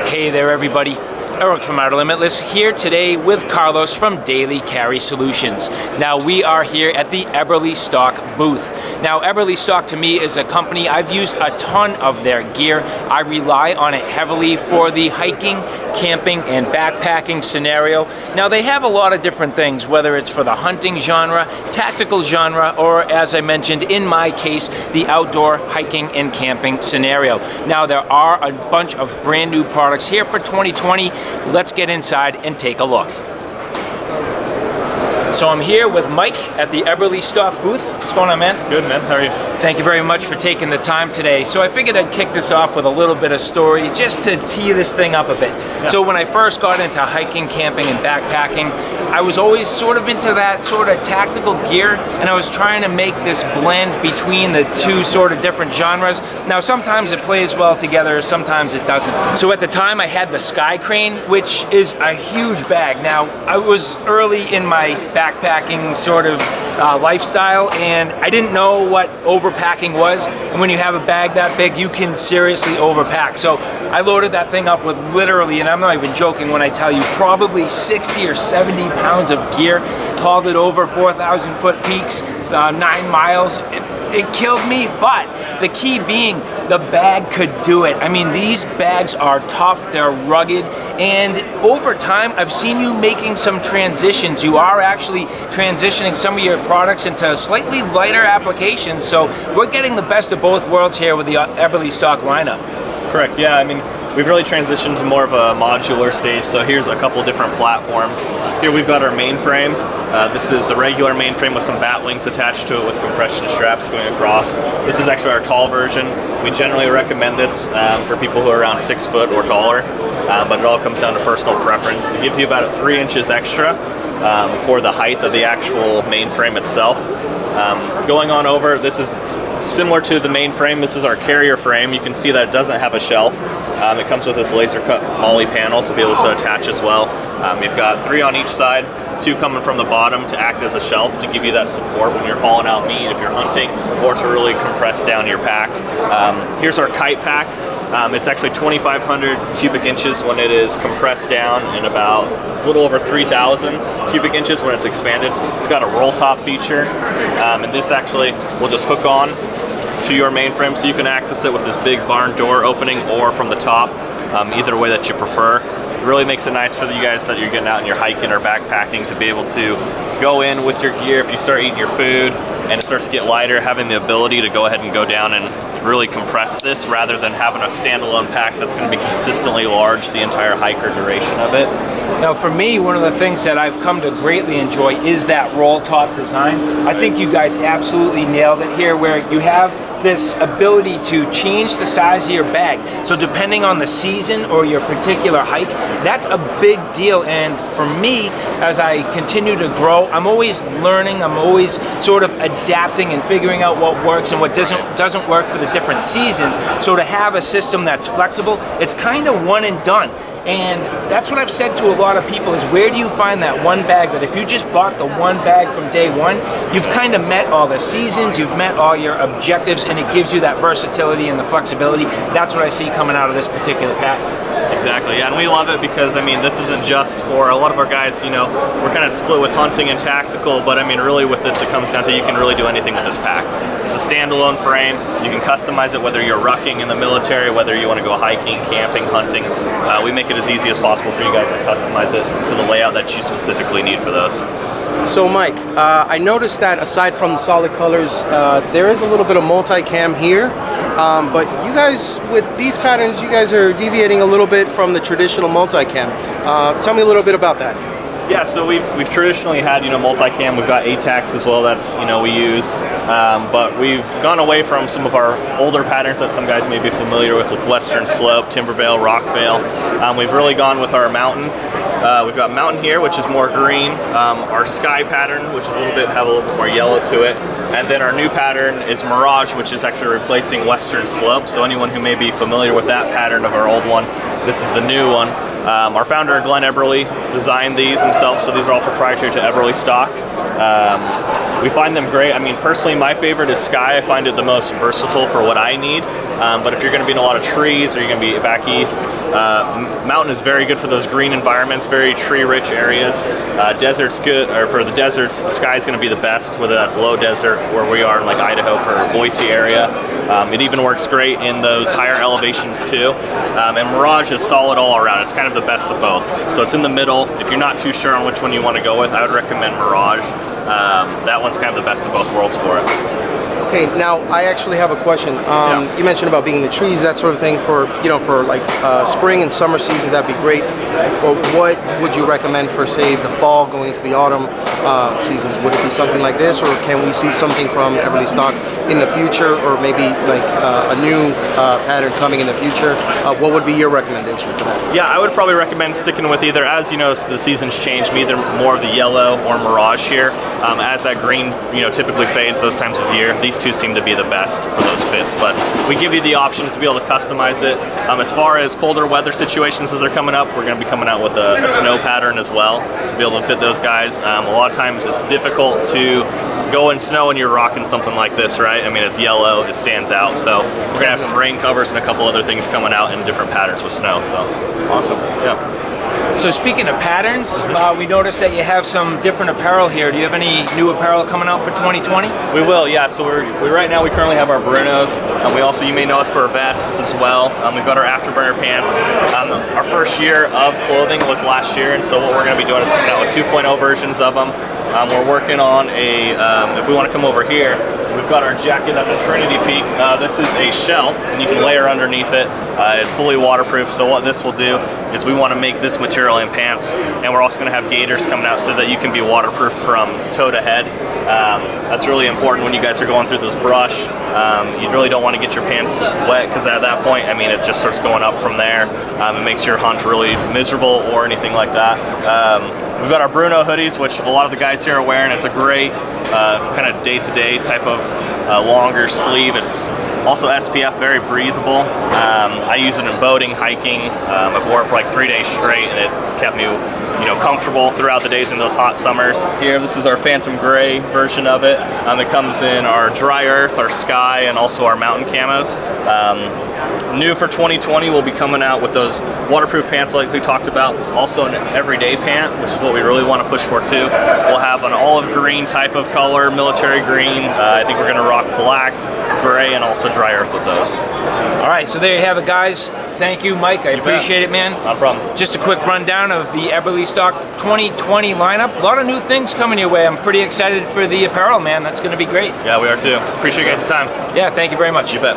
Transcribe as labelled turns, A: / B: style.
A: Hey there everybody, Eric from Outer Limitless here today with Carlos from Daily Carry Solutions. Now we are here at the Eberlestock booth. Now Eberlestock to me is a company, I've used a ton of their gear. I rely on it heavily for the hiking, camping, and backpacking scenario. Now they have a lot of different things, whether it's for the hunting genre, tactical genre, or as I mentioned in my case, the outdoor hiking and camping scenario. Now there are a bunch of brand new products here for 2020. Let's get inside and take a look. So I'm here with Mike at the Eberlestock booth. What's going on, man?
B: Good, man. How are you?
A: Thank you very much for taking the time today. So I figured I'd kick this off with a little bit of story just to tee this thing up a bit. Yeah. So when I first got into hiking, camping, and backpacking, I was always sort of into that sort of tactical gear, and I was trying to make this blend between the two sort of different genres. Now sometimes it plays well together, sometimes it doesn't. So at the time I had the Sky Crane, which is a huge bag. Now I was early in my backpacking sort of lifestyle, and I didn't know what overpacking was, and when you have a bag that big you can seriously overpack. So I loaded that thing up with literally, and I'm not even joking when I tell you, probably 60 or 70 pounds of gear, hauled it over 4,000 foot peaks, 9 miles. It killed me, but the key being the bag could do it. I mean, these bags are tough, they're rugged, and over time I've seen you making some transitions. You are actually transitioning some of your products into slightly lighter applications, so we're getting the best of both worlds here with the Eberlestock lineup.
B: Correct, yeah, I mean, we've really transitioned to more of a modular stage, so here's a couple different platforms. Here we've got our mainframe. This is the regular mainframe with some BATWINGs attached to it with compression straps going across. This is actually our tall version. We generally recommend this for people who are around 6 foot or taller, but it all comes down to personal preference. It gives you about 3 inches extra for the height of the actual mainframe itself. Going on over, this is similar to the main frame. This is our carrier frame. You can see that it doesn't have a shelf. It comes with this laser cut MOLLE panel to be able to attach as well. You've got 3 on each side, 2 coming from the bottom to act as a shelf to give you that support when you're hauling out meat, if you're hunting, or to really compress down your pack. Here's our KITE pack. It's actually 2,500 cubic inches when it is compressed down, and about a little over 3,000 cubic inches when it's expanded. It's got a roll top feature, and this actually will just hook on to your mainframe, so you can access it with this big barn door opening or from the top, either way that you prefer. It really makes it nice for you guys that you're getting out and you're hiking or backpacking to be able to go in with your gear if you start eating your food and it starts to get lighter, having the ability to go ahead and go down and really compress this rather than having a standalone pack that's going to be consistently large the entire hike or duration of it.
A: Now for me, one of the things that I've come to greatly enjoy is that roll top design. I think you guys absolutely nailed it here, where you have this ability to change the size of your bag. So depending on the season or your particular hike, that's a big deal. And for me, as I continue to grow, I'm always learning, I'm always sort of adapting and figuring out what works and what doesn't work for the different seasons. So to have a system that's flexible, it's kind of one and done. And that's what I've said to a lot of people is, where do you find that one bag that if you just bought the one bag from day one, you've kind of met all the seasons, you've met all your objectives, and it gives you that versatility and the flexibility. That's what I see coming out of this particular pack.
B: Exactly, yeah, and we love it because, I mean, this isn't just for a lot of our guys, you know, we're kind of split with hunting and tactical, but I mean, really with this, it comes down to you can really do anything with this pack. It's a standalone frame. You can customize it whether you're rucking in the military, whether you want to go hiking, camping, hunting. We make it as easy as possible for you guys to customize it to the layout that you specifically need for those.
C: So Mike, I noticed that aside from the solid colors, there is a little bit of multicam here, but you guys, with these patterns, you guys are deviating a little bit from the traditional multicam. Tell me a little bit about that.
B: Yeah, so we've traditionally had, you know, multicam. We've got ATACs as well. That's, you know, we use, but we've gone away from some of our older patterns that some guys may be familiar with Western Slope, Timbervale, Rockvale. We've really gone with our mountain. We've got mountain here, which is more green. Our sky pattern, which is a little bit more yellow to it, and then our new pattern is Mirage, which is actually replacing Western Slope. So anyone who may be familiar with that pattern of our old one, this is the new one. Our founder, Glenn Eberle, designed these himself, so these are all proprietary to Eberlestock. We find them great. I mean, personally, my favorite is Sky. I find it the most versatile for what I need. But if you're going to be in a lot of trees or you're going to be back east, Mountain is very good for those green environments, very tree-rich areas. Desert's good, or for the deserts, the Sky is going to be the best, whether that's low desert where we are in like Idaho for Boise area. It even works great in those higher elevations too. And Mirage is solid all around. It's kind of the best of both. So it's in the middle. If you're not too sure on which one you want to go with, I would recommend Mirage. That one's kind of the best of both worlds for it.
C: Okay, now I actually have a question. You mentioned about being in the trees, that sort of thing. For for like spring and summer seasons, that'd be great. But what would you recommend for, say, the fall going into the autumn seasons? Would it be something like this, or can we see something from Eberlestock in the future, or maybe like a new pattern coming in the future? What would be your recommendation for that?
B: Yeah, I would probably recommend sticking with either, as you know, the seasons change, either more of the yellow or Mirage here. As that green, typically fades those times of year, these two seem to be the best for those fits. But we give you the options to be able to customize it. As far as colder weather situations as they're coming up, we're going to be coming out with a snow pattern as well to be able to fit those guys. A lot of times it's difficult to go in snow and you're rocking something like this, right? I mean, it's yellow, it stands out. So we're going to have some rain covers and a couple other things coming out in different patterns with snow. So
C: Awesome.
B: Yeah.
A: So speaking of patterns, we noticed that you have some different apparel here. Do you have any new apparel coming out for 2020?
B: We will, yeah. So right now we currently have our Brunos. We also, you may know us for our vests as well. We've got our Afterburner pants. Our first year of clothing was last year, and so what we're going to be doing is coming out with 2.0 versions of them. We're working on if we want to come over here, we've got our jacket, that's a Trinity Peak. This is a shell, and you can layer underneath it. It's fully waterproof, so what this will do is we want to make this material in pants, and we're also going to have gaiters coming out so that you can be waterproof from toe to head. That's really important when you guys are going through this brush. You really don't want to get your pants wet, because at that point, I mean, it just starts going up from there. It makes your hunt really miserable or anything like that. We've got our Bruno hoodies, which a lot of the guys here are wearing. It's a great kind of day-to-day type of longer sleeve. It's also SPF, very breathable. I use it in boating, hiking. I've worn it for like 3 days straight, and it's kept me, comfortable throughout the days in those hot summers. Here, this is our Phantom Gray version of it. It comes in our Dry Earth, our Sky, and also our Mountain camos. New for 2020, we'll be coming out with those waterproof pants like we talked about. Also an everyday pant, which is what we really want to push for too. We'll have an olive green type of color, military green. I think we're going to rock black, gray, and also Dry Earth with those.
A: All right, so there you have it, guys. Thank you, Mike. I appreciate it, man.
B: No problem.
A: Just a quick rundown of the Eberlestock 2020 lineup. A lot of new things coming your way. I'm pretty excited for the apparel, man. That's going to be great.
B: Yeah, we are too. Appreciate you guys' time.
A: Yeah, thank you very much.
B: You bet.